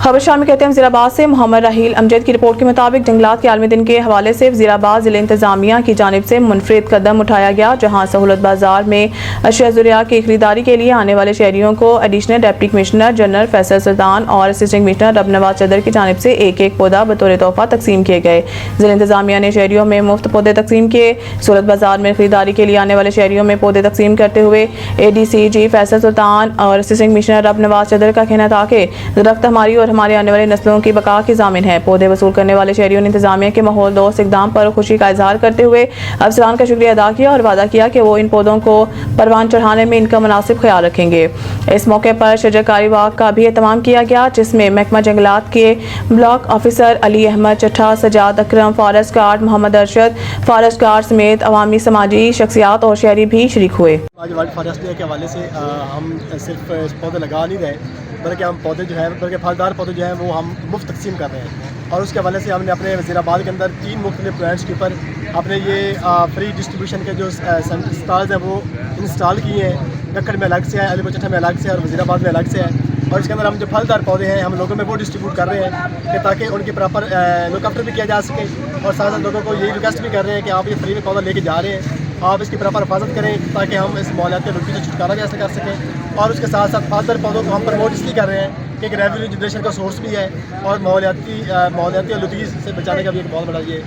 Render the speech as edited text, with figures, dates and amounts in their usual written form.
खबर शामिल कहते हैं वज़ीराबाद से मोहम्मद राहील अमजद की रिपोर्ट के मुताबिक जंगलात के आलमी दिन के हवाले से वज़ीराबाद ज़िला इंतज़ामिया की जानिब से मुनफरिद कदम उठाया गया, जहाँ सहूलत बाजार में अशिया ज़रूरिया की खरीदारी के लिए आने वाले शहरियों को additional deputy commissioner general Faisal Sultan और असिस्टेंट कमिश्नर रबनवाज चदर की जानिब से एक एक पौधा बतौर तोहफा तकसीम किए गए। ज़िला इंतज़ामिया ने शहरियों में मुफ्त पौधे तकसीम किए। सहूलत बाजार में खरीदारी के लिए आने वाले शहरियों में पौधे तकसीम करते हुए ADCG फैसल सुल्तान और असिस्टेंट कमिश्नर रबनवाज चदर का कहना था कि दरख्त हमारी और हमारे आने वाली नस्लों की बका की ज़ामिन है। पौधे वसूल करने वाले शहरियों ने इंतजामिया के माहौल दोस्त इक़दाम पर खुशी का इजहार करते हुए अफसरान का शुक्रिया अदा किया और वादा किया कि वो इन पौधों को परवान चढ़ाने में इनका मुनासिब ख्याल रखेंगे। इस मौके पर शजरकारी वाक का भी एहतमाम किया गया, जिसमें महकमा जंगलात के block officer Ali Ahmed Chattha, Sajjad Akram, forest guard Mohammad Arshad, forest guard समेत अवामी समाजी शख्सियात और शहरी भी शरीक हुए। आज वर्ल्ड फॉरेस्ट डे के हवाले से हम सिर्फ पौधे लगा नहीं रहे, बल्कि हम पौधे जो है बल्कि फलदार पौधे जो हैं वो हम मुफ्त तकसीम कर रहे हैं। और उसके हवाले से हमने अपने वज़ीराबाद के अंदर 3 मुख्तलिफ प्लांट्स के ऊपर अपने ये फ्री डिस्ट्रीब्यूशन के जो स्टॉल्स हैं वो इंस्टॉल किए हैं। गक्कड़ में अलग से है, अलीपुर चट्ठा में अलग से है और वज़ीराबाद में अलग से है। और इसके अंदर हम जो फलदार पौधे हैं हम लोगों में वो डिस्ट्रीब्यूट कर रहे हैं कि ताकि उनकी प्रॉपर लुक आफ्टर भी किया जा सके। और साथ साथ लोगों को यही रिक्वेस्ट भी कर रहे हैं कि आप ये फ्री में पौधा लेके जा रहे हैं, आप इसकी प्रॉपर हिफाजत करें ताकि हम इस माहौलियाती आलूगी से छुटकारा भी ऐसे कर सकें। और उसके साथ साथ फलदार पौधों को हम प्रमोट इसलिए कर रहे हैं कि एक रेवेन्यू जनरेशन का सोर्स भी है और माहौलियाती आलूगी से बचाने का भी एक बहुत बड़ा ये